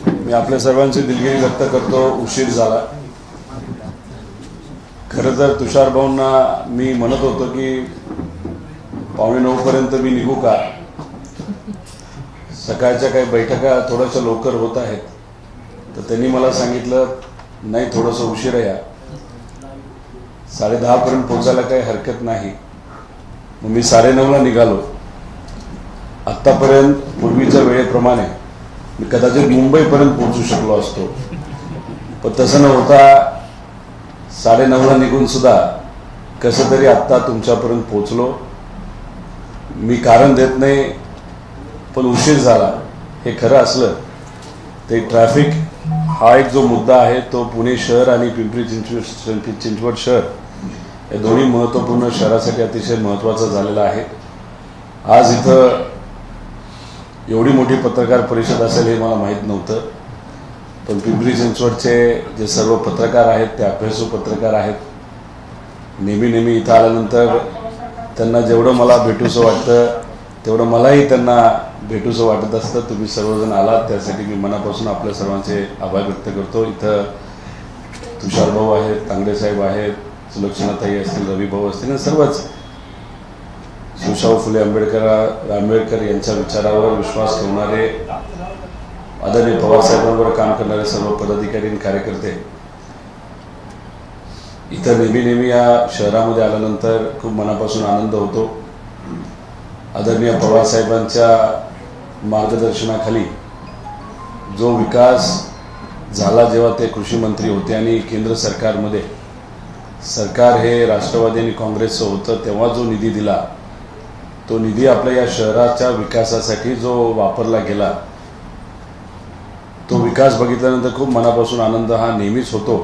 मी आपल्या सर्वांची दिलगिरी व्यक्त करतो। उशीर झाला। खरं तर तुषार भाऊंना मी म्हणत होतो की 8:45 पर्यंत मी निघू का। सकाळच्या काही बैठका थोड्याशा लवकर होत आहेत, तर त्यांनी मला सांगितलं नाही थोडंसं उशीर या, 10:30 पर्यंत पोहोचायला काही हरकत नाही। मग मी 9:30 ला निघालो। आत्तापर्यंत पूर्वीच्या वेळेप्रमाणे मी कदाचित मुंबईपर्यंत पोहोचू शकलो असतो, पण तसं न होता 9:30 ला निघून सुद्धा कसं तरी आत्ता तुमच्यापर्यंत पोहोचलो। मी कारण देत नाही, पण उशीर झाला हे खरं असलं ते ट्रॅफिक हा एक जो मुद्दा आहे तो पुणे शहर आणि पिंपरी चिंचवड शहर या दोन्ही महत्त्वपूर्ण शहरासाठी अतिशय महत्त्वाचा झालेला आहे। आज इथं एवढी मोठी पत्रकार परिषद असेल हे मला माहीत नव्हतं, पण पिंपरी चिंचवडचे जे सर्व पत्रकार आहेत ते अभ्यासू पत्रकार आहेत। नेहमी इथं आल्यानंतर त्यांना जेवढं मला भेटूसं वाटतं तेवढं मलाही त्यांना भेटूसं वाटत असतं। तुम्ही सर्वजण आलात त्यासाठी मी मनापासून आपल्या सर्वांचे आभार व्यक्त करतो। इथं तुषार भाऊ आहेत, तांगडे साहेब आहेत, सुलक्षणाताई असतील, रवी भाऊ असतील, सर्वच शिवशाहू फुले आंबेडकर यांच्या विचारावर विश्वास ठेवणारे, आदरणीय पवार साहेबांवर काम करणारे सर्व पदाधिकारी आणि कार्यकर्ते इथं नेहमी या शहरामध्ये आल्यानंतर खूप मनापासून आनंद होतो। आदरणीय पवार साहेबांच्या मार्गदर्शनाखाली जो विकास झाला जेव्हा ते कृषी मंत्री होते आणि केंद्र सरकारमध्ये सरकार हे राष्ट्रवादी आणि काँग्रेसचं होतं, तेव्हा जो निधी दिला तो निधी आपल्या या शहराच्या विकासासाठी जो वापरला गेला तो विकास बघितल्यानंतर खूप मनापासून आनंद हा नेहमीच होतो।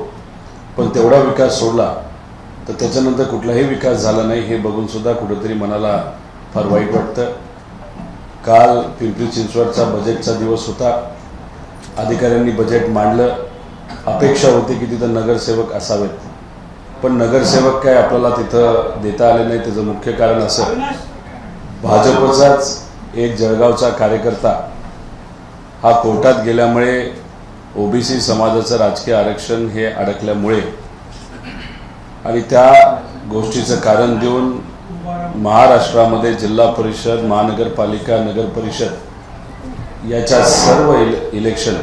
पण तेवढा विकास सोडला तर त्याच्यानंतर कुठलाही विकास झाला नाही हे बघून सुद्धा कुठेतरी मनाला फार वाईट वाटतं। काल पिंपरी चिंचवडचा बजेटचा दिवस होता। अधिकाऱ्यांनी बजेट मांडलं। अपेक्षा होती की तिथं नगरसेवक असावेत, पण नगरसेवक काय आपल्याला तिथं देता आले नाही। त्याचं मुख्य कारण असं, भाजपचाच एक जळगावचा कार्यकर्ता हा कोर्टात गेल्यामुळे ओबीसी समाजाचं राजकीय आरक्षण हे अडकल्यामुळे आणि त्या गोष्टीचं कारण देऊन महाराष्ट्रामध्ये जिल्हा परिषद, महानगरपालिका, नगर परिषद याच्या सर्व इलेक्शन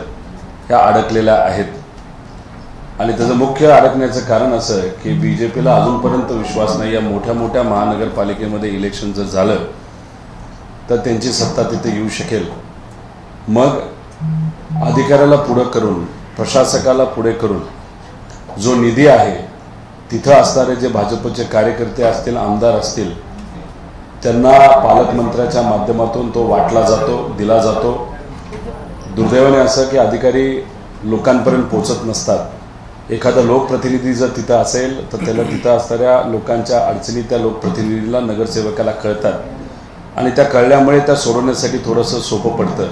ह्या अडकलेल्या आहेत। आणि त्याचं मुख्य अडकण्याचं कारण असं आहे की बीजेपीला अजूनपर्यंत विश्वास नाही या मोठ्या महानगरपालिकेमध्ये इलेक्शन जर झालं तर त्यांची सत्ता तिथे येऊ शकेल। मग अधिकाऱ्याला पुढे करून, प्रशासकाला पुढे करून जो निधी आहे तिथं असणारे जे भाजपचे कार्यकर्ते असतील, आमदार असतील, त्यांना पालकमंत्र्याच्या माध्यमातून तो वाटला जातो, दिला जातो। दुर्दैवाने असं की अधिकारी लोकांपर्यंत पोहोचत नसतात। एखादा लोकप्रतिनिधी जर तिथं असेल तर त्याला तिथं असणाऱ्या लोकांच्या अडचणी त्या लोकप्रतिनिधीला, नगरसेवकाला कळतात आणि त्या कळल्यामुळे त्या सोडवण्यासाठी थोडंसं सोपं पडतं।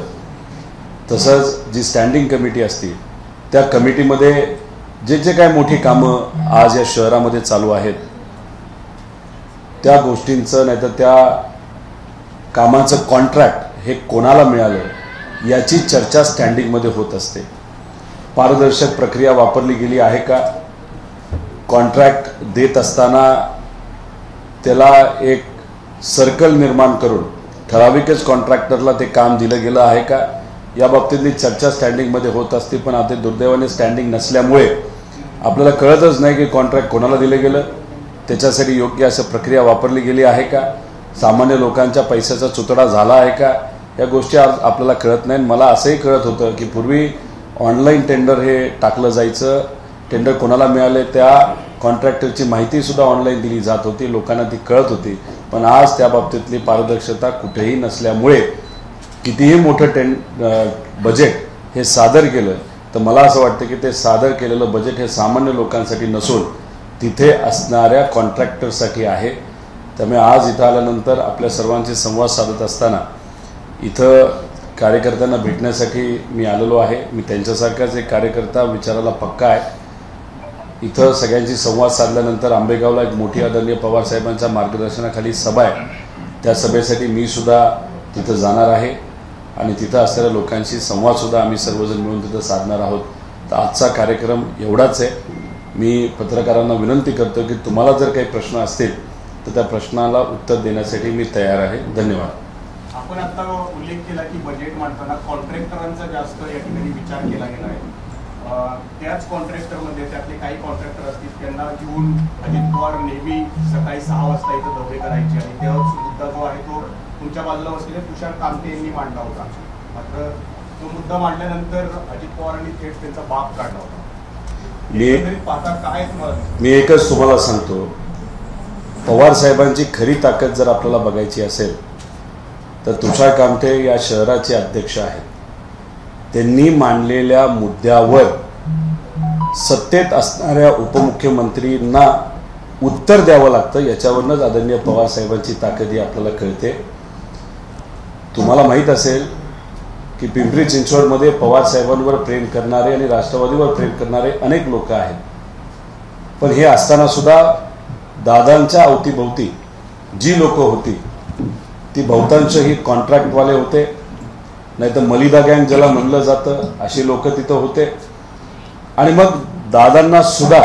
तसंच जी स्टँडिंग कमिटी असते त्या कमिटीमध्ये जे काय मोठी कामं आज या शहरामध्ये चालू आहेत त्या गोष्टींचं नाहीतर त्या कामाचं कॉन्ट्रॅक्ट हे कोणाला मिळालं याची चर्चा स्टँडिंगमध्ये होत असते। पारदर्शक प्रक्रिया वापरली गेली आहे का, कॉन्ट्रॅक्ट देत असताना त्याला एक सर्कल निर्माण करून ठराविकच कॉन्ट्रॅक्टरला ते काम दिलं गेलं आहे का, या बाबतीतली चर्चा स्टँडिंगमध्ये होत असते। पण आता दुर्दैवाने स्टँडिंग नसल्यामुळे आपल्याला कळतच नाही की कॉन्ट्रॅक्ट कोणाला दिलं गेलं, त्याच्यासाठी योग्य असं प्रक्रिया वापरली गेली आहे का, सामान्य लोकांच्या पैशाचा चुतडा झाला आहे का, या गोष्टी आपल्याला कळत नाही। मला असंही कळत होतं की पूर्वी ऑनलाईन टेंडर हे टाकलं जायचं, टेंडर कोणाला मिळाले त्या कॉन्ट्रॅक्टरची माहितीसुद्धा ऑनलाईन दिली जात होती, लोकांना ती कळत होती। पण आज त्या बाबतीतली पारदर्शकता कुठेही नसल्यामुळे कितीही मोठं बजेट हे सादर केलं तर मला असं वाटतं की ते सादर केलेलं बजेट हे सामान्य लोकांसाठी नसून तिथे असणाऱ्या कॉन्ट्रॅक्टरसाठी आहे। त्यामुळे आज इथं आल्यानंतर आपल्या सर्वांचे संवाद साधत असताना इथं कार्यकर्त्यांना भेटण्यासाठी मी आलेलो आहे। मी त्यांच्यासारखाच एक कार्यकर्ता, विचाराला पक्का आहे। इथं सगळ्यांशी संवाद साधल्यानंतर आंबेगावला एक मोठी आदरणीय पवार साहेबांच्या मार्गदर्शनाखाली सभा आहे, त्या सभेसाठी मी सुद्धा तिथं जाणार आहे। आणि तिथं असलेल्या लोकांशी संवादसुद्धा आम्ही सर्वजण मिळून तिथं साधणार आहोत. तर आजचा कार्यक्रम एवढाच आहे. मी पत्रकारांना विनंती करतो की तुम्हाला जर काही प्रश्न असतील तर त्या प्रश्नाला उत्तर देण्यासाठी मी तयार आहे. धन्यवाद. आपण आता उल्लेख केला की बजेट मांडताना कॉन्ट्रॅक्टरांचा जास्त या ठिकाणी विचार केला गेला आहे. त्याच कॉन्ट्रॅक्टरमध्ये त्यातले काही कॉन्ट्रॅक्टर असतील त्यांना घेऊन अजित पवार नेहमी सकाळी 6 वाजता इथं दौरे करायचे आणि तेव्हाच मुद्दा जो आहे तो तुमच्या बाजूला बसलेले तुषार कामते यांनी मांडला होता. मात्र तो मुद्दा मांडल्यानंतर अजित पवारांनी थेट त्यांचा बाप काढला होता. पाहता काय तुम्हाला? मी एकच तुम्हाला सांगतो, पवार साहेबांची खरी ताकद जर आपल्याला बघायची असेल तर तुषार कामते या शहराचे अध्यक्ष आहेत. त्यांनी मांडलेल्या मुद्द्यावर सत्तेत असणाऱ्या उपमुख्यमंत्रींना उत्तर द्यावं लागतं. याच्यावरूनच आदरणीय पवार साहेबांची ताकद ही आपल्याला कळते. तुम्हाला माहीत असेल की पिंपरी चिंचवडमध्ये पवार साहेबांवर प्रेम करणारे आणि राष्ट्रवादीवर प्रेम करणारे अनेक लोक आहेत. पण हे असताना सुद्धा दादांच्या अवतीभोवती जी लोक होती ती बहुतांश ही कॉन्ट्रॅक्टवाले होते, नाही तर मलिदा गँग ज्याला म्हणलं जातं अशी लोक तिथं होते. आणि मग दादांना सुद्धा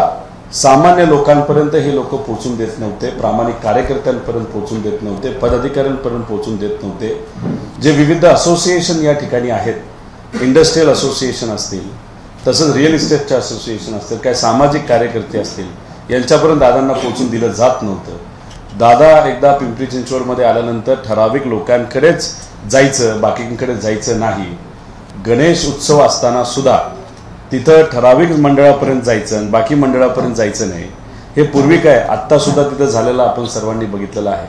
सामान्य लोकांपर्यंत हे लोक पोहोचून देत नव्हते, प्रामाणिक कार्यकर्त्यांपर्यंत पोहोचून देत नव्हते, पदाधिकाऱ्यांपर्यंत पोहोचून देत नव्हते. जे विविध असोसिएशन या ठिकाणी आहेत, इंडस्ट्रियल असोसिएशन असतील, तसंच रिअल इस्टेटचे असोसिएशन असतील, काय सामाजिक कार्यकर्ते असतील, यांच्यापर्यंत दादांना पोहोचून दिलं जात नव्हतं. दादा एकदा पिंपरी चिंचवडमध्ये आल्यानंतर ठराविक लोकांकडेच जायचं, बाकींकडे जायचं नाही. गणेश उत्सव असताना सुद्धा तिथं ठराविक मंडळापर्यंत जायचं आणि बाकी मंडळापर्यंत जायचं नाही. हे पूर्वी काय आत्ता सुद्धा तिथं झालेलं आपण सर्वांनी बघितलेलं आहे.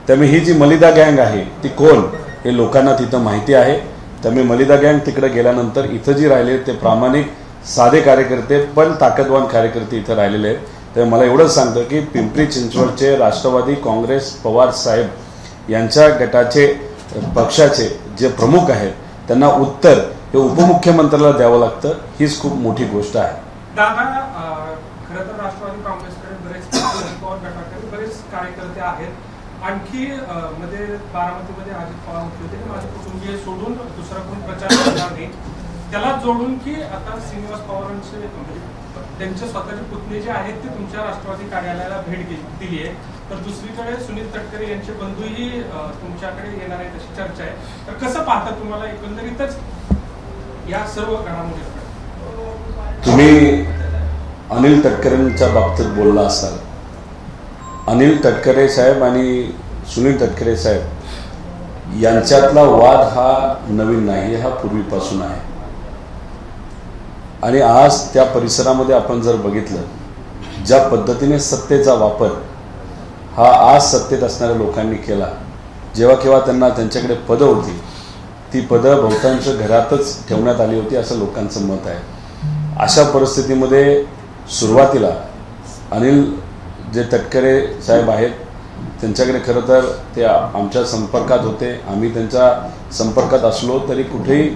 त्यामुळे ही जी मलिदा गँग आहे ती कोण हे लोकांना तिथं माहिती आहे. त्यामुळे मलिदा गँग तिकडे गेल्यानंतर इथं जी राहिले ते प्रामाणिक साधे कार्यकर्ते पण ताकदवान कार्यकर्ते इथं राहिलेले आहेत. तर मला एवढंच सांगतं की पिंपरी चिंचवडचे राष्ट्रवादी काँग्रेस पवार साहेब यांच्या गटाचे पक्षाचे जे प्रमुख आहेत त्यांना उत्तर हे उपमुख्यमंत्र्याला द्यावं लागतं. हीच खूप मोठी गोष्ट आहे. दादा खरं तर राष्ट्रवादी काँग्रेसकडे बरेच कार्यकर्ते आहेत. आणखी मध्ये बारामतीमध्ये अजित पवार होते की माझे कुटुंबीय सोडून दुसरा कोण प्रचार करणार नाही, त्याला जोडून की आता श्रीनिवास पवारांचे त्यांचे स्वतःचे पुतणे जे आहेत ते तुमच्या राष्ट्रवादी कार्यालयाला भेट दिली आहे. तर दुसरीकडे सुनील तटकरे यांचे बंधूही तुमच्याकडे येणार आहेत अशी चर्चा आहे. तर कसं पाहता तुम्हाला एकंदरीतच या सर्व घडामोडीकडे? तुम्ही अनिल तटकरेंच्या बाबतीत बोलला असाल. अनिल तटकरे साहेब आणि सुनील तटकरे साहेब यांच्यातला वाद हा नवीन नाही, हा पूर्वीपासून आहे. आणि आज त्या परिसरामध्ये आपण जर बघितलं ज्या पद्धतीने सत्तेचा वापर हा आज सत्तेत असणाऱ्या लोकांनी केला, जेव्हा केव्हा त्यांना त्यांच्याकडे पदं होती ती पदं बहुतांश घरातच ठेवण्यात आली होती असं लोकांचं मत आहे. अशा परिस्थितीमध्ये सुरुवातीला अनिल जे तटकरे साहेब आहेत त्यांच्याकडे खरं तर ते आमच्या संपर्कात होते. आम्ही त्यांच्या संपर्कात असलो तरी कुठेही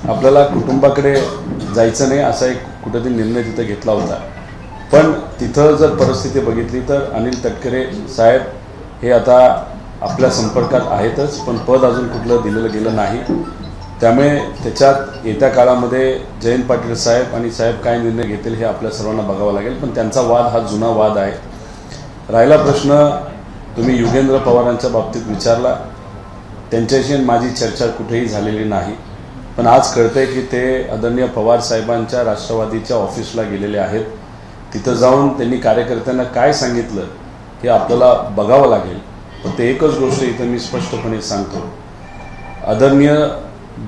आपल्याला कुटुंबाकडे जायचं नाही असा एक कुठेतरी निर्णय तिथं घेतला होता. पण तिथं जर परिस्थिती बघितली तर अनिल तटकरे साहेब हे आता आपल्या संपर्कात आहेतच, पण पद अजून कुठलं दिलेलं गेलं नाही. त्यामुळे त्याच्यात येत्या काळामध्ये जयंत पाटील साहेब आणि साहेब काय निर्णय घेतील हे आपल्या सर्वांना बघावं लागेल. पण त्यांचा वाद हा जुना वाद आहे. राहिला प्रश्न तुम्ही युगेंद्र पवारांच्या बाबतीत विचारला, त्यांच्याशी माझी चर्चा कुठेही झालेली नाही. पण आज कळतंय की ते आदरणीय पवार साहेबांच्या राष्ट्रवादीच्या ऑफिसला गेलेले आहेत. तिथं जाऊन त्यांनी कार्यकर्त्यांना काय सांगितलं हे आपल्याला बघावं लागेल. पण ते एकच गोष्ट इथं मी स्पष्टपणे सांगतो, आदरणीय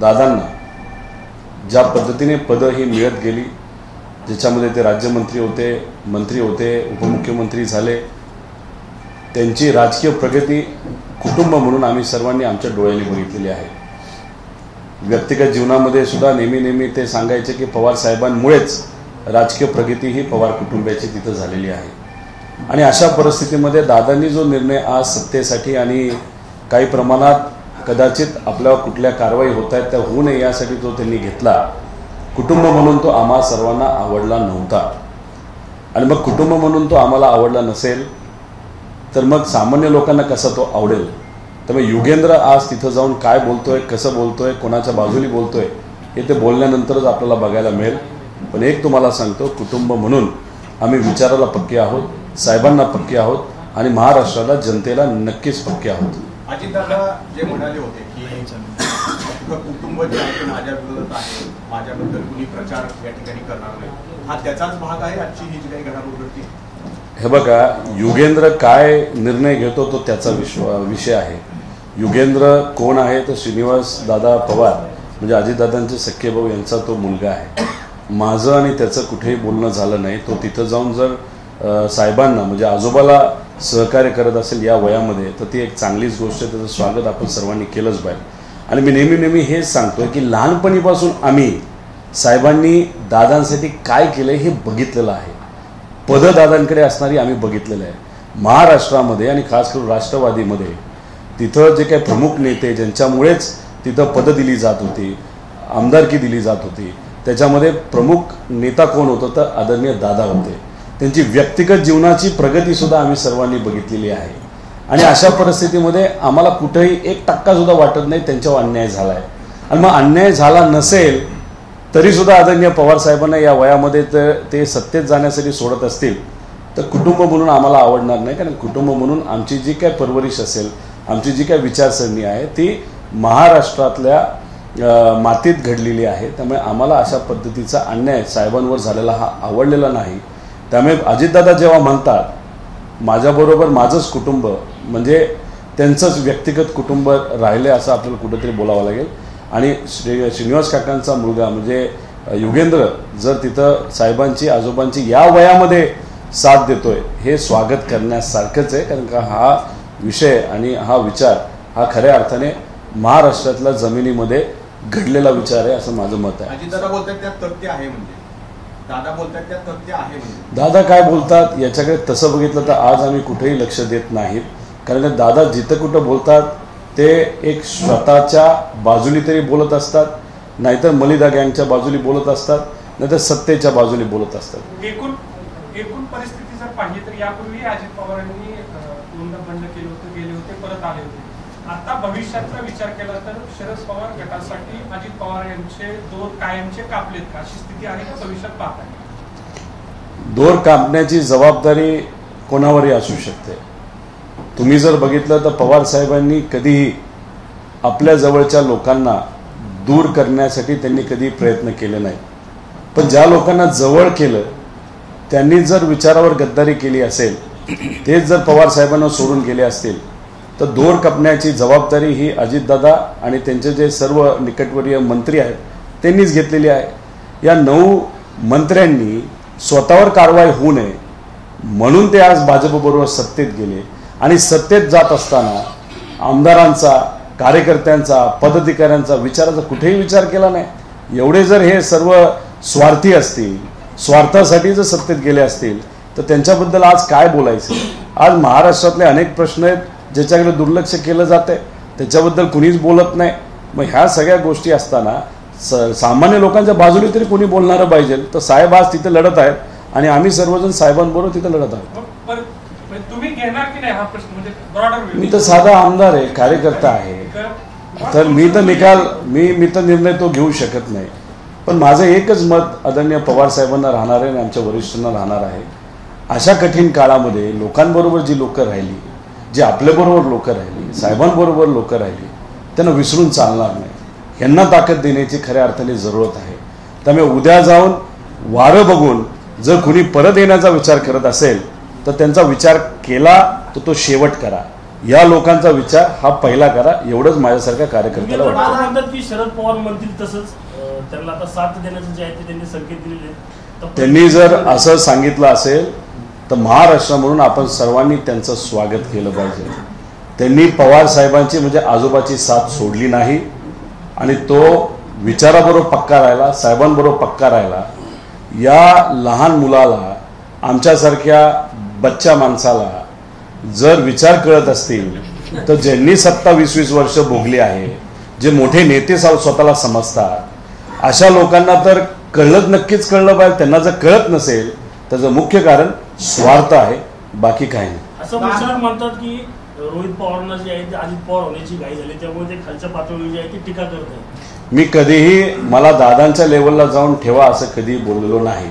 दादांना ज्या पद्धतीने पदं ही मिळत गेली, ज्याच्यामध्ये ते राज्यमंत्री होते, मंत्री होते, उपमुख्यमंत्री झाले, त्यांची राजकीय प्रगती कुटुंब म्हणून आम्ही सर्वांनी आमच्या डोळ्यांनी बघितलेली आहे. व्यक्तिगत जीवनामध्ये सुद्धा नेहमी ते सांगायचे की पवार साहेबांमुळेच राजकीय प्रगती ही पवार कुटुंबाची तिथं झालेली आहे. आणि अशा परिस्थितीमध्ये दादांनी जो निर्णय आज सत्तेसाठी आणि काही प्रमाणात कदाचित आपल्यावर कुठल्या कारवाई होत आहेत त्या होऊ नये यासाठी जो त्यांनी घेतला, कुटुंब म्हणून तो आम्हा सर्वांना आवडला नव्हता. आणि मग कुटुंब म्हणून तो आम्हाला आवडला नसेल तर मग सामान्य लोकांना कसा तो आवडेल त्यामुळे युगेंद्र आज तिथं जाऊन काय बोलतोय, कसं बोलतोय, कोणाच्या बाजूनी बोलतोय हे ते बोलल्यानंतरच आपल्याला बघायला मिळेल. पण एक तुम्हाला सांगतो, कुटुंब म्हणून आम्ही विचाराला पक्के आहोत, साहेबांना पक्के आहोत आणि महाराष्ट्राला जनतेला नक्कीच पक्के आहोत. अजितदादा जे म्हणाले होते की कुटुंब जे आहे ते माझ्या विरोधात आहे, माझ्याबद्दल कुणी प्रचार या ठिकाणी करणार नाही, हा त्याचाच भाग आहे आजची ही जी काही घडामोड घडते. हे बघा, युगेंद्र काय निर्णय घेतो तो त्याचा विषय आहे. युगेंद्र कोण आहे तर श्रीनिवास दादा पवार म्हणजे अजितदादांचे सख्खे भाऊ यांचा तो मुलगा आहे. माझं आणि त्याचं कुठेही बोलणं झालं नाही. तो तिथं जाऊन जर साहेबांना म्हणजे आजोबाला सहकार्य करत असेल या वयामध्ये तर ती एक चांगलीच गोष्ट आहे. त्याचं स्वागत आपण सर्वांनी केलंच पाहिजे. आणि मी नेहमी हेच सांगतोय की लहानपणीपासून आम्ही साहेबांनी दादांसाठी काय केलं हे बघितलेलं आहे. पदं दादांकडे असणारी आम्ही बघितलेलं आहे. महाराष्ट्रामध्ये आणि खास करून राष्ट्रवादीमध्ये तिथं जे काही प्रमुख नेते ज्यांच्यामुळेच तिथं पदं दिली जात होती, आमदारकी दिली जात होती, त्याच्यामध्ये प्रमुख नेता कोण होतं तर आदरणीय दादा होते. त्यांची व्यक्तिगत जीवनाची प्रगतीसुद्धा आम्ही सर्वांनी बघितलेली आहे. आणि अशा परिस्थितीमध्ये आम्हाला कुठेही 1% सुद्धा वाटत नाही त्यांच्यावर अन्याय झाला आहे. आणि मग अन्याय झाला नसेल तरीसुद्धा आदरणीय पवार साहेबांना या वयामध्ये तर ते सत्तेत जाण्यासाठी सोडत असतील तर कुटुंब म्हणून आम्हाला आवडणार नाही. कारण कुटुंब म्हणून आमची जी काय परवरिश असेल, आमची जी काय विचारसरणी आहे ती महाराष्ट्रातल्या मातीत घडलेली आहे. त्यामुळे आम्हाला अशा पद्धतीचा अन्याय साहेबांवर झालेला हा आवडलेला नाही. त्यामुळे अजितदादा जेव्हा म्हणतात माझ्याबरोबर माझंच कुटुंब म्हणजे त्यांचंच व्यक्तिगत कुटुंब राहिले असं आपल्याला कुठंतरी बोलावं लागेल. आणि श्रीनिवास काकांचा मुलगा म्हणजे युगेंद्र जर तिथं साहेबांची आजोबांची या वयामध्ये साथ देतोय हे स्वागत करण्यासारखंच आहे. कारण का हा विषय आणि हा विचार हा खऱ्या अर्थाने महाराष्ट्रातल्या जमिनीमध्ये घडलेला विचार आहे असं माझं मत आहे. अजितदादा बोलतात त्यात तथ्य आहे म्हणजे दादा बोलतात त्यात तथ्य आहे म्हणजे दादा काय बोलतात याच्याकडे तसं बघितलं तर आज आम्ही कुठेही लक्ष देत नाहीत. कारण दादा जिथं कुठं बोलतात ते एक स्वतःच्या बाजूनी तरी बोलत असतात, नाहीतर मलिदा गँगच्या बाजूनी बोलत असतात, नाहीतर सत्तेच्या बाजूनी बोलत असतात. एकूण परिस्थिती जर पाहिली तर यापूर्वी अजित पवारांनी दोनदा बंड केले होते, गेले होते, परत आले होते. आता भविष्याचा विचार केला तर शरद पवार गटासाठी अजित पवार यांचे दोर कायमचे कापलेत का अशी स्थिती आहे का भविष्यात पाहताय? दोर कापण्याची जबाबदारी कोणावरही असू शकते. तुम्ही जर बघितलं तर पवार साहेबांनी कधीही आपल्या जवळच्या लोकांना दूर करण्यासाठी त्यांनी कधी प्रयत्न केले नाही. पण ज्या लोकांना जवळ केलं त्यांनी जर विचारावर गद्दारी केली असेल, तेच जर पवार साहेबांना सोडून गेले असतील तर दोर कापण्याची जबाबदारी ही अजितदादा आणि त्यांचे जे सर्व निकटवर्तीय मंत्री आहेत त्यांनीच घेतलेली आहे. या 9 मंत्र्यांनी स्वतःवर कारवाई होऊ नये म्हणून ते आज भाजपबरोबर सत्तेत गेले. आणि सत्तेत जात असताना आमदारांचा, कार्यकर्त्यांचा, पदाधिकाऱ्यांचा, विचाराचा कुठेही विचार केला नाही. एवढे जर हे सर्व स्वार्थी असतील, स्वार्थासाठी जर सत्तेत गेले असतील तर त्यांच्याबद्दल आज काय बोलायचं. आज महाराष्ट्रातले अनेक प्रश्न आहेत ज्याच्याकडे दुर्लक्ष केलं जाते, त्याच्याबद्दल कुणीच बोलत नाही. मग ह्या सगळ्या गोष्टी असताना सामान्य लोकांच्या बाजूने तरी कोणी बोलणारं पाहिजे. तर साहेब आज तिथे लढत आहेत आणि आम्ही सर्वजण साहेबांबरोबर तिथे लढत आहोत. तुम्ही घेणार की नाही हा प्रश्न म्हणजे ब्रॉडर? मी तर साधा आमदार आहे, कार्यकर्ता आहे, तर मी तर निर्णय तो घेऊ शकत नाही. पण माझं एकच मत आदरणीय पवार साहेबांना राहणार आहे आणि आमच्या वरिष्ठांना राहणार आहे. अशा कठीण काळामध्ये लोकांबरोबर जी लोकं राहिली, जी आपल्याबरोबर लोकं राहिली, साहेबांबरोबर लोकं राहिली, त्यांना विसरून चालणार नाही. यांना ताकद देण्याची खऱ्या अर्थाने जरूरत आहे. त्यामुळे उद्या जाऊन वारं बघून जर कुणी परत येण्याचा विचार करत असेल तर त्यांचा विचार केला तर तो शेवट करा. या लोकांचा विचार हा पहिला करा, एवढंच माझ्यासारख्या कार्यकर्त्याला वाटतं. म्हणतात की शरद पवार म्हणतील तसंच त्यांना आता साथ देण्याचं जे आहे ते त्यांनी संकेत दिलेले. त्यांनी जर असं सांगितलं असेल तर महाराष्ट्र म्हणून आपण सर्वांनी त्यांचं स्वागत केलं पाहिजे. त्यांनी पवार साहेबांची म्हणजे आजोबाची साथ सोडली नाही आणि तो विचाराबरोबर पक्का राहिला, साहेबांबरोबर पक्का राहिला. या लहान मुलाला, आमच्यासारख्या बच्चा माणसाला जर विचार कळत असतील तर ज्यांनी 27-20 वर्ष भोगली आहे, जे मोठे नेते स्वतःला समजतात, अशा लोकांना तर नक्कीच कळलं पाहिजे. त्यांना जर कळत नसेल त्याचं मुख्य कारण स्वार्थ आहे, बाकी काही नाही. असं म्हणतात की रोहित पवारांना जी आहे ती अजित पवार होण्याची घाई झाली, त्यामुळे ते खालच्या पातळीवर जी आहे ती टीका करत आहे. मी कधीही मला दादांच्या लेवलला जाऊन ठेवा असं कधी बोललेलो नाही,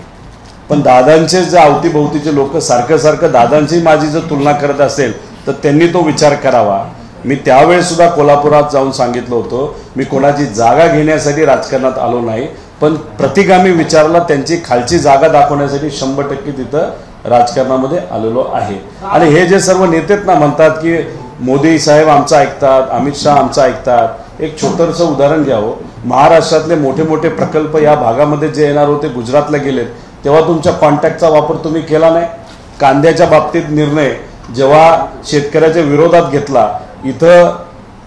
पण दादांचे जे अवतीभोवतीचे लोक सारखं सारखं दादांची माझी जर तुलना करत असेल तर त्यांनी तो विचार करावा. मी त्यावेळेस सुद्धा कोल्हापुरात जाऊन सांगितलं होतं, मी कोणाची जागा घेण्यासाठी राजकारणात आलो नाही, पण प्रतिगामी विचाराला त्यांची खालची जागा दाखवण्यासाठी 100% तिथं राजकारणामध्ये आलेलो आहे. आणि हे जे सर्व नेतेत ना म्हणतात की मोदी साहेब आमचं ऐकतात, अमित शहा आमचं ऐकतात, एक छोटंसं उदाहरण घ्यावं. महाराष्ट्रातले मोठे मोठे प्रकल्प या भागामध्ये जे येणार होते गुजरातला गेलेत, तेव्हा तुमच्या कॉन्टॅक्टचा वापर तुम्ही केला नाही. कांद्याच्या बाबतीत निर्णय जेव्हा शेतकऱ्याच्या विरोधात घेतला, इथं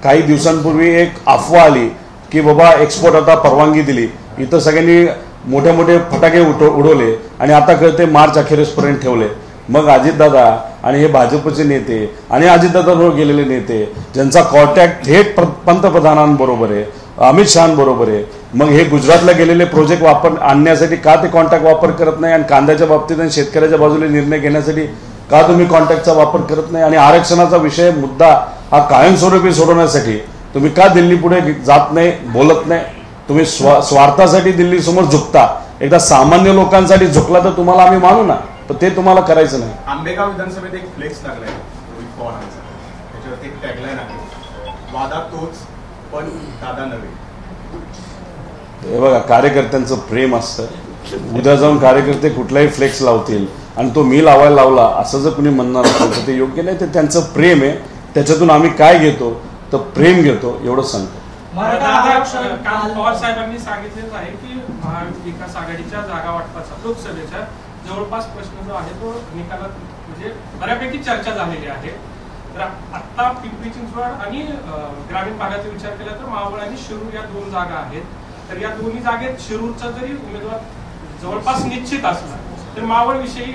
काही दिवसांपूर्वी एक अफवा आली की बाबा एक्सपोर्ट आता परवानगी दिली, इथं सगळ्यांनी मोठे मोठे फटाके उडवले आणि आता कळते मार्च अखेरीसपर्यंत ठेवले. मग अजितदादा आणि हे भाजपचे नेते आणि अजितदादाबरोबर गेलेले नेते ज्यांचा कॉन्टॅक्ट थेट पंतप्रधानांबरोबर आहे, अमित शहांबरोबर आहे, मग हे गुजरातला गेलेले प्रोजेक्ट आणण्यासाठी का ते कॉन्टॅक्ट वापर करत नाही? आणि कांद्याच्या बाबतीत आणि शेतकऱ्याच्या बाजूने निर्णय घेण्यासाठी का तुम्ही कॉन्टॅक्टचा वापर करत नाही? आणि आरक्षणाचा विषय मुद्दा हा कायमस्वरूपी सोडवण्यासाठी तुम्ही का दिल्ली पुढे जात नाही, बोलत नाही? तुम्ही स्वार्थासाठी दिल्ली समोर झुकता. एकदा सामान्य लोकांसाठी झुकला तर तुम्हाला आम्ही मानू ना, पण ते तुम्हाला करायचं नाही. आंबेगाव विधानसभेत एक फ्लेक्स लागलाय रोहित पवारांचा, त्याच्यावरती एक टॅगलाईन आहे, वादा तोच पण दादा नव्हे. हे बघा, कार्यकर्त्यांचं प्रेम असतं. उद्या जाऊन कार्यकर्ते कुठलाही फ्लेक्स लावतील आणि तो मी लावायला लावला असं जर कुणी म्हणणार असेल तर ते योग्य नाही. ते त्यांचं प्रेम आहे, त्याच्यातून आम्ही काय घेतो तर प्रेम घेतो, एवढं सांगतो. काल पवार साहेबांनी सांगितलेच आहे की महाविकास आघाडीच्या जागा वाटपाचा लोकसभेच्या जवळपास प्रश्न जो आहे तो निकालात म्हणजे बऱ्यापैकी चर्चा झालेली आहे. तर आता पिंपरी चिंचवड आणि ग्रामीण भागाचा विचार केला तर मावळ आणि शिरूर या 2 जागा आहेत. तर या दोन्ही जागेत शिरूरचा जरी उमेदवार जवळपास निश्चित असला तर मावळ विषयी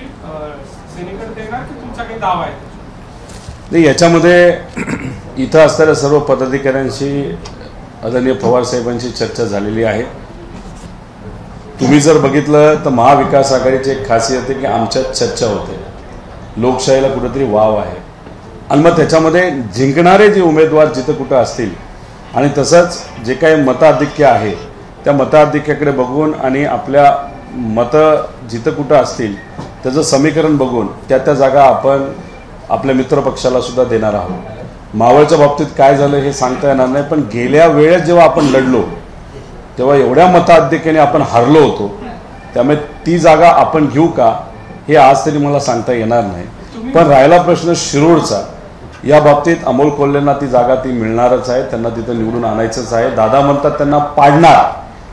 सेनेकडे देणार की तुमचा काही दावा आहे? नाही, याच्यामध्ये इथं असणाऱ्या सर्व पदाधिकाऱ्यांशी आदरणीय पवार साहेबांची चर्चा झालेली आहे. तुम्ही जर बघितलं तर महाविकास आघाडीची एक खासियत आहे की आमच्यात चर्चा होते, लोकशाहीला कुठेतरी वाव आहे. आणि मग त्याच्यामध्ये जिंकणारे जे उमेदवार जिथं कुठं असतील आणि तसंच जे काही मताधिक्य आहे त्या मताधिक्याकडे बघून आणि आपल्या मतं जिथं कुठं असतील त्याचं समीकरण बघून त्या जागा आपण आपल्या मित्रपक्षाला सुद्धा देणार आहोत. मावळच्या बाबतीत काय झालं हे सांगता येणार नाही, पण गेल्या वेळेस जेव्हा आपण लढलो तेव्हा एवढ्या मताधिक्याने आपण हारलो होतो, त्यामुळे ती जागा आपण घेऊ का हे आज तरी मला सांगता येणार नाही. पण राहिला प्रश्न शिरूरचा, या बाबतीत अमोल कोल्हेंना ती जागा ती मिळणारच आहे, त्यांना तिथं निवडून आणायचंच आहे. दादा म्हणतात त्यांना पाडणार,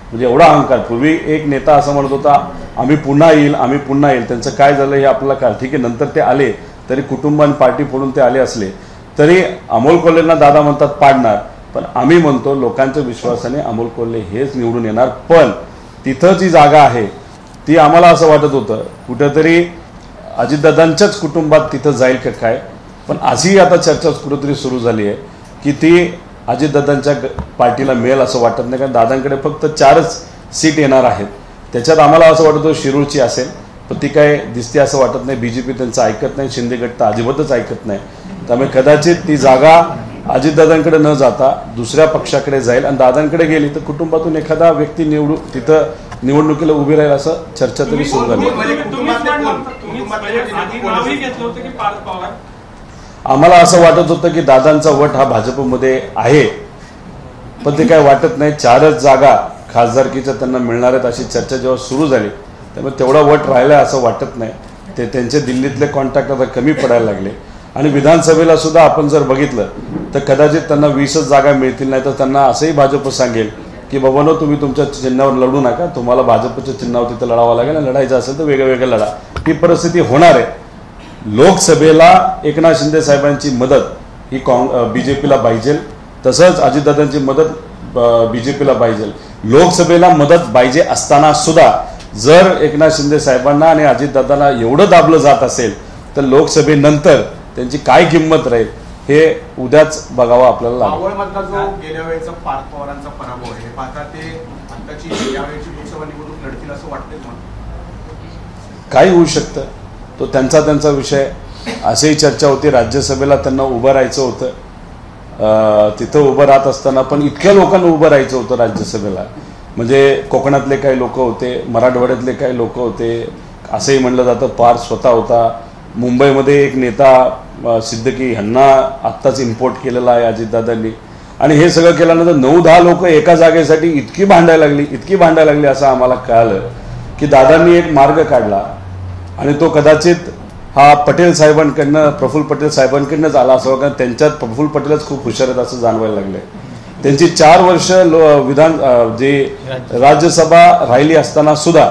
म्हणजे एवढा अहंकार. पूर्वी एक नेता असं म्हणत होता आम्ही पुन्हा येईल, आम्ही पुन्हा येईल. त्यांचं काय झालं हे आपल्याला काय, ठीक आहे नंतर ते आले तरी कुटुंब आणि पार्टी फोडून ते आले असले तरी अमोल कोल्हेंना दादा म्हणतात पाडणार. पण आम्ही म्हणतो लोकांच्या विश्वासाने अमोल कोल्हे हेच निवडून येणार. पण तिथं जी जागा आहे ती आम्हाला असं वाटत होतं कुठेतरी अजितदादांच्याच कुटुंबात तिथं जाईल का काय, पण अशी आता चर्चा कुठेतरी सुरू झाली आहे की ती अजितदादांच्या पार्टीला मिळेल असं वाटत नाही. कारण दादांकडे फक्त 4च सीट येणार आहेत. त्याच्यात आम्हाला असं वाटत होतं शिरूरची असेल, पण ती काय दिसते असं वाटत नाही. बीजेपी त्यांचं ऐकत नाही, शिंदे गट तर अजिबातच ऐकत नाही. त्यामुळे कदाचित ती जागा अजितदादांकडे न जाता दुसऱ्या पक्षाकडे जाईल आणि दादांकडे गेली तर कुटुंबातून एखादा व्यक्ती तिथं निवडणुकीला उभी राहील असं चर्चा तरी सुरू झाली. आम्हाला असं वाटत होतं की दादांचा वट हा भाजपमध्ये आहे, पण ते काय वाटत नाही. 4च जागा खासदारकीच्या त्यांना मिळणार आहेत अशी चर्चा जेव्हा सुरू झाली त्यामुळे तेवढा वट राहिला असं वाटत नाही. ते त्यांचे दिल्लीतले कॉन्टॅक्ट आता कमी पडायला लागले आणि विधानसभेला सुद्धा आपण जर बघितलं तर कदाचित त्यांना 20च जागा मिळतील, नाही तर त्यांना असंही भाजप सांगेल की बाबांनो तुम्ही तुमच्या चिन्हावर लढू नका, तुम्हाला भाजपच्या चिन्हावर तिथं लढावं लागेल आणि लढायचं असेल तर वेगळं लढा. ही परिस्थिती होणार आहे. लोकसभेला एकनाथ शिंदे साहेबांची मदत ही बीजेपीला पाहिजे, तसंच अजितदादांची मदत बीजेपीला पाहिजे. लोकसभेला मदत पाहिजे असताना सुद्धा जर एकनाथ शिंदे साहेबांना आणि अजितदादांना एवढं दाबलं जात असेल तर लोकसभेनंतर त्यांची काय किंमत राहील हे उद्याच बघावं आपल्याला लागेल. मावळमधला जो गेल्या वेळेचा पार्थ पवारांचा पराभव आहे पाहता ते आताची यावेळेची लोकसभा निवडणूक लढतील असं वाटतंय. काही होऊ शकतं, तो त्यांचा विषय. असेही चर्चा होती. राज्यसभेला त्यांना उभं राहायचं होतं, तिथं उभं राहत असताना पण इतक्या लोकांना उभं राहायचं होतं राज्यसभेला. म्हणजे कोकणातले काही लोक होते, मराठवाड्यातले काही लोक होते, असंही म्हणलं जातं पार स्वतः होता. मुंबईमध्ये एक नेता सिद्दकी ह्यांना आत्ताच इम्पोर्ट केलेला आहे अजितदादांनी. आणि हे सगळं केल्यानंतर 9-10 लोक एका जागेसाठी इतकी भांडायला लागली असं आम्हाला कळालं की दादांनी एक मार्ग काढला आणि तो कदाचित हा पटेल साहेबांकडनं, प्रफुल्ल पटेल साहेबांकडनंच आला असावा, कारण त्यांच्यात प्रफुल्ल पटेलच खूप हुशार आहेत असं जाणवायला लागलंय. त्यांची 4 वर्ष जे राज्यसभा राहिली असताना सुद्धा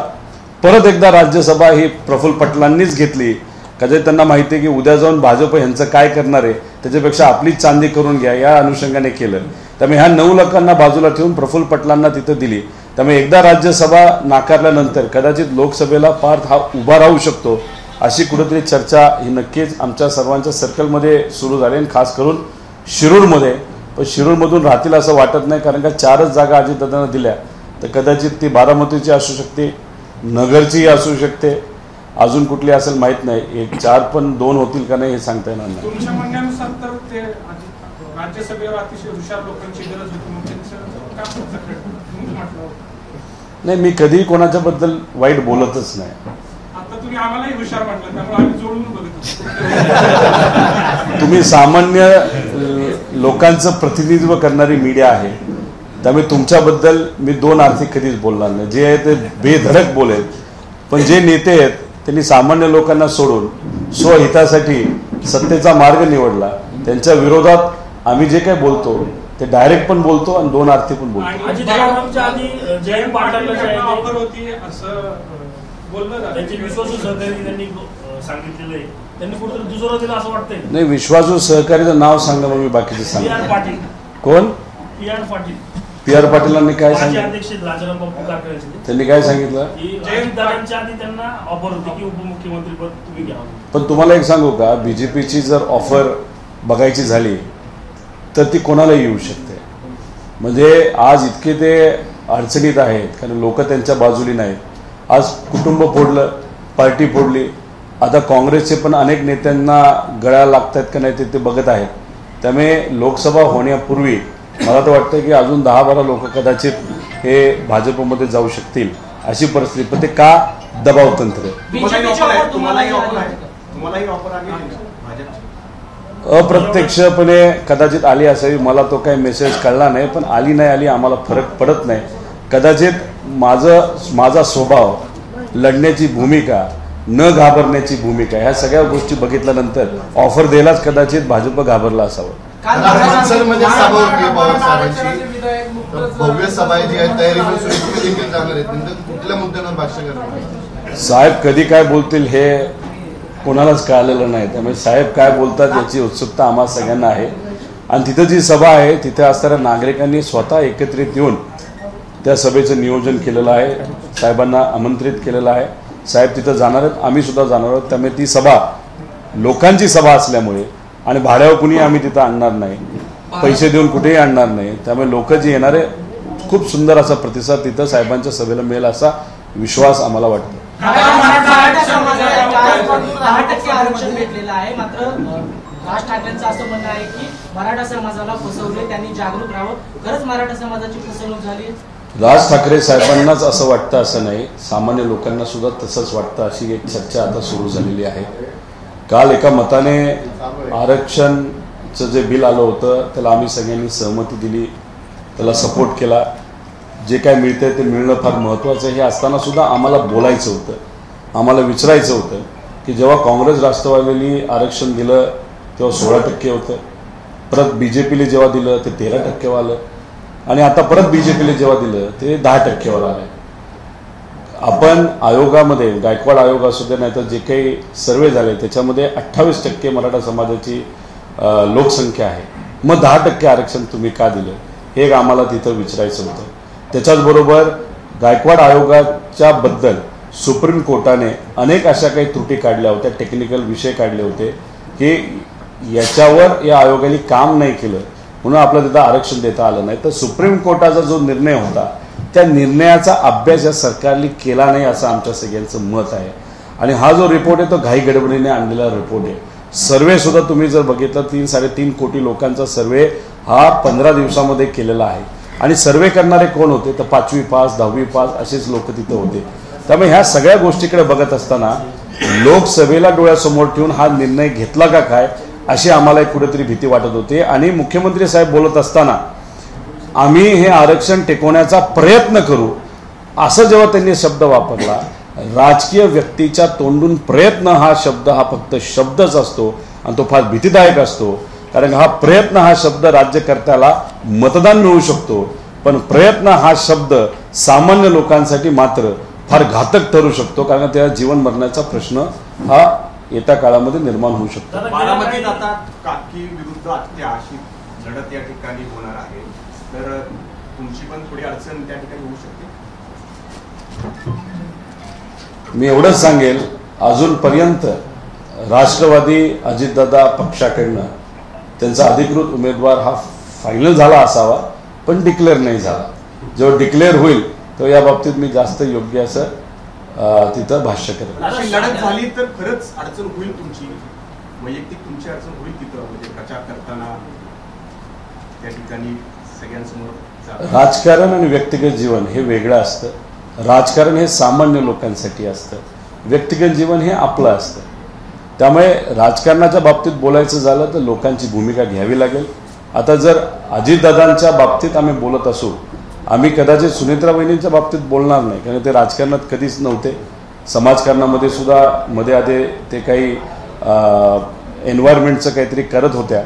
परत एकदा राज्यसभा ही प्रफुल्ल पटेलांनीच घेतली. कधी त्यांना माहिती आहे की उद्या जाऊन भाजप यांचं काय करणार आहे, त्याच्यापेक्षा आपलीच चांदी करून घ्या या अनुषंगाने केलं. त्यामुळे ह्या 9 लोकांना बाजूला ठेवून प्रफुल्ल पटेलांना तिथं दिली. त्यामुळे एकदा राज्यसभा नाकारल्यानंतर कदाचित लोकसभेला पार्थ हा उभा राहू शकतो अशी कुठेतरी चर्चा ही नक्कीच आमच्या सर्वांच्या सर्कलमध्ये सुरू झाली, आणि खास करून शिरूरमध्ये. पण शिरूरमधून राहतील असं वाटत नाही, कारण का 4च जागा अजितदादांना दिल्या तर कदाचित ती बारामतीची असू शकते, नगरचीही असू शकते, अजून कुठली असेल माहीत नाही. एक 4 पण 2 होतील का नाही हे सांगता येणार नाही. तुमच्या म्हणण्यानुसार तर ते राज्यसभेवर अतिशय हुशार लोकांची गरज होती, मग त्यांचं काम म्हटलं नाही, मी कधीही कोणाच्याबद्दल वाईट बोलतच नाही. आता तुम्ही आम्हालाही हुशार म्हटलं, त्यामुळे आम्ही जोडून बघतो. तुम्ही सामान्य लोकांचं प्रतिनिधित्व करणारी मीडिया आहे, त्यामुळे तुमच्याबद्दल मी 2 अर्थी कधीच बोलणार नाही. जे आहे ते बेधडक बोलेल. पण जे नेते आहेत त्यांनी सामान्य लोकांना सोडून स्वहितासाठी सत्तेचा मार्ग निवडला, त्यांच्या विरोधात आम्ही जे काही बोलतो ते डायरेक्ट पण बोलतो आणि 2 अर्थी पण बोलतो. जयंत पाटलांना ऑफर होती असं बोललं, त्यांचे विश्वासू सहकारी त्यांनी सांगितलेलं आहे, त्यांनी कुठेतरी दुसरं दिलं असं वाटतंय. नाही, विश्वासू सहकारीचं नाव सांगा, मग मी बाकीचे सांगा. PR पाटील. कोण? PR पाटील. PR पाटीलांनी काय सांगितलं? अध्यक्ष राजाराम बापू कारखाने त्यांनी काय सांगितलं? जयंतदादांच्या आधी त्यांना ऑफर होती की उपमुख्यमंत्री पद तुम्ही घ्या. पण तुम्हाला एक सांगू का, BJPची जर ऑफर बघायची झाली तर ती कोणालाही येऊ शकते. म्हणजे आज इतके ते अडचणीत आहेत कारण लोक त्यांच्या बाजूली नाहीत. आज कुटुंब फोडलं, पार्टी फोडली. आता काँग्रेसचे पण अनेक नेत्यांना गळ्याला लागतात का नाही ते बघत आहेत. त्यामुळे लोकसभा होण्यापूर्वी मला तर वाटतं की अजून 10-12 लोक कदाचित हे भाजपमध्ये जाऊ शकतील अशी परिस्थिती. पण ते का? दबाव तंत्र. अप्रत्यक्षपणे कदाचित आली असावी, मला तो काही मेसेज कळला नाही. पण आली नाही आली आम्हाला फरक पडत नाही. कदाचित माझा स्वभाव, लढण्याची भूमिका, न घाबरण्याची भूमिका, ह्या सगळ्या गोष्टी बघितल्यानंतर ऑफर द्यायलाच कदाचित भाजप घाबरला असावं. भव्य सभा जी आहे तयारी जाणार आहे, कुठल्या मुद्द्यांवर भाष्य करणार? साहेब कधी काय बोलतील हे कोणालाच कळलेलं नाही. त्यामुळे साहेब काय बोलतात याची उत्सुकता आम्हा सगळ्यांना आहे. आणि तिथं जी सभा आहे तिथे असणाऱ्या नागरिकांनी स्वतः एकत्रित येऊन त्या सभेचं नियोजन केलेलं आहे, साहेबांना आमंत्रित केलेलं आहे. साहेब तिथं जाणार आहेत, आम्ही सुद्धा जाणार आहोत. त्यामुळे ती सभा लोकांची सभा असल्यामुळे आणि भाड्यावर कुणी आम्ही तिथं आणणार नाही, पैसे देऊन कुठेही आणणार नाही. त्यामुळे लोक जे येणारे खूप सुंदर असा प्रतिसाद तिथं साहेबांच्या सभेला मिळेल असा विश्वास आम्हाला वाटतो. 10% आरक्षण भेटलेलं आहे, मात्र राज ठाकरेंचं असं म्हणणं आहे की मराठा समाजाला फसवले, त्यांनी जागरूक राहावं. खरंच मराठा समाजाची फसवणूक झाली? राज ठाकरे साहेबांनाच असं वाटतं असं नाही, सामान्य लोकांना सुद्धा तसंच वाटतं अशी एक चर्चा आता सुरू झालेली आहे. काल एका मताने आरक्षणचं जे बिल आलं होतं त्याला आम्ही सगळ्यांनी सहमती दिली, त्याला सपोर्ट केला. जे काय मिळतंय ते मिळणं फार महत्त्वाचं हे असताना सुद्धा आम्हाला बोलायचं होतं, आम्हाला विचारायचं होतं की जेव्हा काँग्रेस राष्ट्रवादीने आरक्षण दिलं तेव्हा 16% होतं, परत BJPला जेव्हा दिलं ते 13% आलं, आणि आता परत BJPला जेव्हा दिलं ते 10%वर आलं. आपण आयोगामध्ये, गायकवाड आयोग असू दे नाही तर जे काही सर्वे झाले त्याच्यामध्ये 28% मराठा समाजाची लोकसंख्या आहे. मग 10% आरक्षण तुम्ही का दिलं हे आम्हाला तिथं विचारायचं होतं. त्याच्याचबरोबर गायकवाड आयोगाच्या बद्दल सुप्रीम कोर्टाने अनेक अशा काही त्रुटी काढल्या होत्या, टेक्निकल विषय काढले होते की याच्यावर या आयोगाने काम नाही केलं म्हणून आपल्याला तिथं आरक्षण देता आलं नाही. तर सुप्रीम कोर्टाचा जो निर्णय होता त्या निर्णयाचा अभ्यास या सरकारने केला नाही असं आमच्या सगळ्यांचं मत आहे. आणि हा जो रिपोर्ट आहे तो घाई गडबडीने आणलेला रिपोर्ट आहे. सर्वे सुद्धा तुम्ही जर बघितलं 3-3.5 कोटी लोकांचा सर्वे हा 15 दिवसामध्ये केलेला आहे. आणि सर्वे करणारे कोण होते तर 5वी पास 10वी पास असेच लोक तिथं होते. त्यामुळे ह्या सगळ्या गोष्टीकडे बघत असताना लोकसभेला डोळ्यासमोर ठेवून हा निर्णय घेतला का काय अशी आम्हाला एक कुठेतरी भीती वाटत होती. आणि मुख्यमंत्री साहेब बोलत असताना आम्ही हे आरक्षण टिकवण्याचा प्रयत्न करू असं जेव्हा त्यांनी शब्द वापरला, राजकीय व्यक्तीच्या तोंडून प्रयत्न हा शब्द हा फक्त शब्दच असतो आणि तो फार भीतीदायक असतो. कारण हा प्रयत्न हा शब्द राज्यकर्त्याला मतदान मिळू शकतो, पण प्रयत्न हा शब्द सामान्य लोकांसाठी मात्र फार घातक ठरू शकतो. कारण त्या जीवन मरण्याचा प्रश्न हा येत्या काळामध्ये निर्माण होऊ शकतो. बारामतीत आता काकी विरुद्ध आत्या अशी लढत या ठिकाणी होणार आहे, तर तुमची पण थोडी अडचण त्या ठिकाणी होऊ शकते. मी एवढंच सांगेल, अजूनपर्यंत राष्ट्रवादी अजितदादा पक्षाकडनं त्यांचा अधिकृत उमेदवार हा फायनल झाला असावा, पण डिक्लेअर नाही झाला. जेव्हा डिक्लेअर होईल तर या बाबतीत मी जास्त योग्य असं तिथं भाष्य करेन. अशी लढत झाली तर खरंच अडचण होईल तुमची, वैयक्तिक तुमची अडचण होईल तिथं, म्हणजे प्रचार करताना त्या ठिकाणी सगळ्यांसमोर. राजकारण आणि व्यक्तिगत जीवन हे वेगळं असतं. राजकारण हे सामान्य लोकांसाठी असतं, व्यक्तिगत जीवन हे आपलं असतं. त्यामुळे राजकारणाच्या बाबतीत बोलायचं झालं तर लोकांची भूमिका घ्यावी लागेल. आता जर अजितदादांच्या बाबतीत आम्ही बोलत असू, आम्ही कदाचित सुनेत्रा वहिनींच्या बाबतीत बोलणार नाही, कारण ते राजकारणात कधीच नव्हते. समाजकारणामध्ये सुद्धा मध्ये आधी ते काही एन्व्हायरमेंटचं काहीतरी करत होत्या.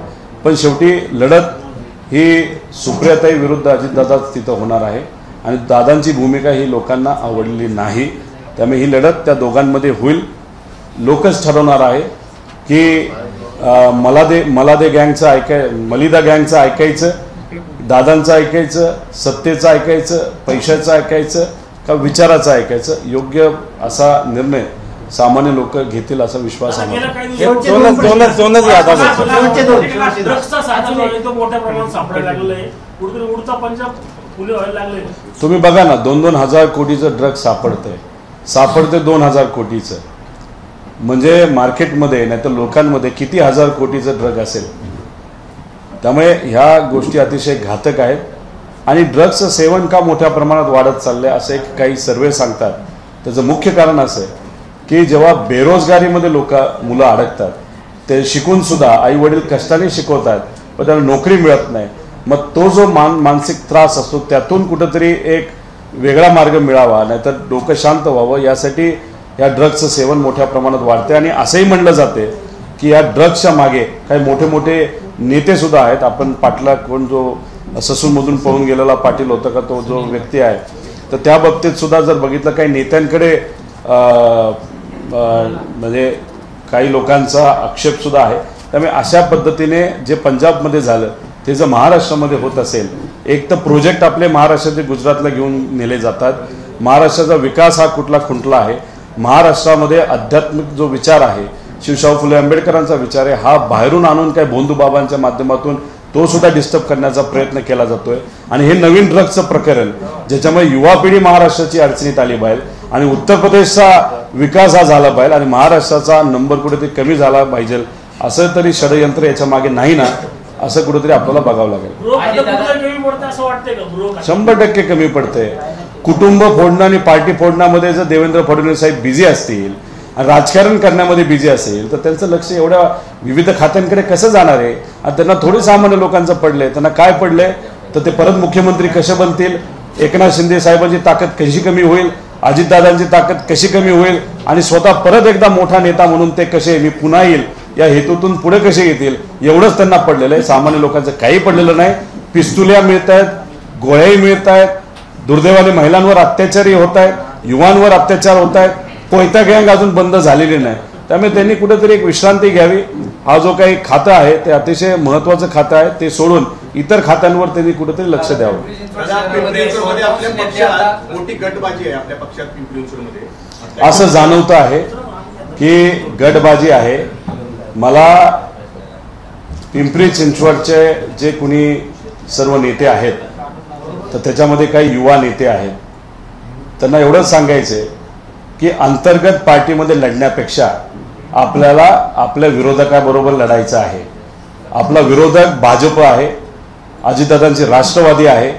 पण शेवटी लढत ही सुप्रियाताई विरुद्ध अजितदादाच तिथं होणार आहे आणि दादांची भूमिका ही लोकांना आवडलेली नाही. त्यामुळे ही लढत त्या दोघांमध्ये होईल. लोकच ठरवणार आहे की मलिदा गँगचं ऐकायचं, दादांचं ऐकायचं, सत्तेचं ऐकायचं, पैशाचं ऐकायचं का विचाराचं ऐकायचं. योग्य असा निर्णय सामान्य लोक घेतील असा विश्वास आहे. तुम्ही बघा ना, 2-2 हजार कोटीचं ड्रग सापडते 2,000 कोटीचं, म्हणजे मार्केटमध्ये नाही तर लोकांमध्ये किती हजार कोटीचं ड्रग असेल. त्यामुळे ह्या गोष्टी अतिशय घातक आहेत. आणि ड्रग्सचं सेवन का मोठ्या प्रमाणात वाढत चाललं आहे असं एक काही सर्वे सांगतात. त्याचं मुख्य कारण असं आहे की जेव्हा बेरोजगारीमध्ये मुलं अडकतात, ते शिकून सुद्धा आई वडील कष्टाने शिकवतात पण त्यांना नोकरी मिळत नाही, मग तो जो मानसिक त्रास असतो त्यातून कुठंतरी एक वेगळा मार्ग मिळावा, नाहीतर डोकं शांत व्हावं, यासाठी या ड्रग्सचं सेवन मोठ्या प्रमाणात वाढते. आणि असंही म्हणलं जाते की या ड्रग्सच्या मागे काही मोठे मोठे नेते सुद्धा आहेत. आपण पाटला कोण जो ससूनमधून पळून गेलेला पाटील होता का, तो जो व्यक्ती आहे, तर त्या बाबतीत सुद्धा जर बघितलं काही नेत्यांकडे म्हणजे काही लोकांचा आक्षेप सुद्धा आहे. त्यामुळे अशा पद्धतीने जे पंजाबमध्ये झालं ते जर महाराष्ट्रामध्ये होत असेल, एक तर प्रोजेक्ट आपले महाराष्ट्राचे गुजरातला घेऊन नेले जातात. महाराष्ट्राचा विकास हा कुठला खुंटला आहे. महाराष्ट्रामध्ये आध्यात्मिक जो विचार आहे, शिवशाहू फुले आंबेडकरांचा विचार आहे, हा बाहेरून आणून काय भोंदूबाबांच्या माध्यमातून तो सुद्धा डिस्टर्ब करण्याचा प्रयत्न केला जातोय. आणि हे नवीन ड्रग्सचं प्रकरण ज्याच्यामुळे युवा पिढी महाराष्ट्राची अडचणीत आली पाहिजे आणि उत्तर प्रदेशचा विकास हा झाला पाहिजे आणि महाराष्ट्राचा नंबर कुठेतरी कमी झाला पाहिजे, असं तरी षडयंत्र याच्या मागे नाही ना, असं कुठेतरी आपल्याला बघावं लागेल. 100% कमी पडते. कुटुंब फोडणं आणि पार्टी फोडण्यामध्ये जर देवेंद्र फडणवीस साहेब बिझी असतील आणि राजकारण करण्यामध्ये बिझी असेल तर त्यांचं लक्ष एवढ्या विविध खात्यांकडे कसं जाणार आहे. आणि त्यांना थोडे सामान्य लोकांचं पडलंय, त्यांना काय पडलंय तर ते परत मुख्यमंत्री कसे बनतील, एकनाथ शिंदे साहेबांची ताकद कशी कमी होईल, अजितदादांची ताकद कशी कमी होईल आणि स्वतः परत एकदा मोठा नेता म्हणून ते कसे मी पुन्हा येईल या हेतूतून पुढे कसे येतील, एवढंच त्यांना पडलेलं आहे. सामान्य लोकांचं काही पडलेलं नाही. पिस्तुल्या मिळत आहेत, गोळ्याही मिळत आहेत, दुर्दैवाने महिलांवर अत्याचारही होत आहेत, युवांवर अत्याचार होत आहेत, कोयता गँग अजून बंद झालेली नाही. त्यामुळे त्यांनी कुठेतरी एक विश्रांती घ्यावी. हा जो काही खातं आहे ते अतिशय महत्वाचं खातं आहे, ते सोडून इतर खात्यांवर त्यांनी कुठेतरी लक्ष द्यावं. मोठी गटबाजी आहे आपल्या पक्षात पिंपरी चिंचवडमध्ये, असं जाणवतं आहे की गटबाजी आहे. मला पिंपरी चिंचवडचे जे कुणी सर्व नेते आहेत तर त्याच्यामध्ये काही युवा नेते आहेत, त्यांना एवढंच सांगायचं की अंतर्गत पार्टीमध्ये लढण्यापेक्षा आपल्याला आपल्या विरोधकाबरोबर लढायचं आहे. आपला विरोधक भाजप आहे, अजितदादांचे राष्ट्रवादी आहे.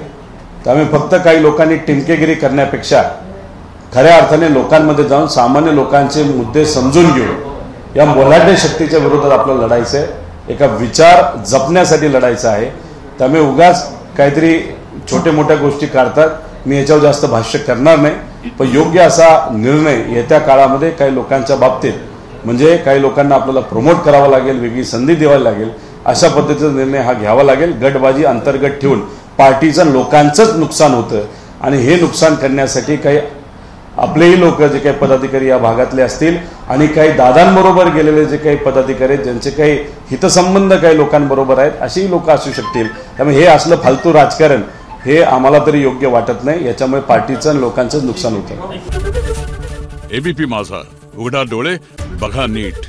त्यामुळे फक्त काही लोकांनी टिमकेगिरी करण्यापेक्षा खऱ्या अर्थाने लोकांमध्ये जाऊन सामान्य लोकांचे मुद्दे समजून घेऊन या मोलाढ्य शक्तीच्या विरोधात आपल्याला लढायचं आहे. एका विचार जपण्यासाठी लढायचं आहे. त्यामुळे उगाच काहीतरी छोटे मोठ्या गोष्टी काढतात. मी याच्यावर जास्त भाष्य करणार नाही. पण योग्य असा निर्णय येत्या काळामध्ये काही लोकांच्या बाबतीत म्हणजे काही लोकांना आपल्याला प्रमोट करावं लागेल, वेगळी संधी द्यावी लागेल, अशा पद्धतीचा निर्णय हा घ्यावा लागेल. गटबाजी अंतर्गत ठेवून पार्टीचं लोकांचंच नुकसान होतं आणि हे नुकसान करण्यासाठी काही आपलेही लोक जे काही पदाधिकारी या भागातले असतील आणि काही दादांबरोबर गेलेले जे काही पदाधिकारी आहेत ज्यांचे काही हितसंबंध काही लोकांबरोबर आहेत असेही लोक असू शकतील. त्यामुळे हे असलं फालतू राजकारण हे आम्हाला तरी योग्य वाटत नाही. याच्यामुळे पार्टीचं आणि लोकांचं नुकसान होतं. एबीपी माझा, उघडा डोळे बघा नीट.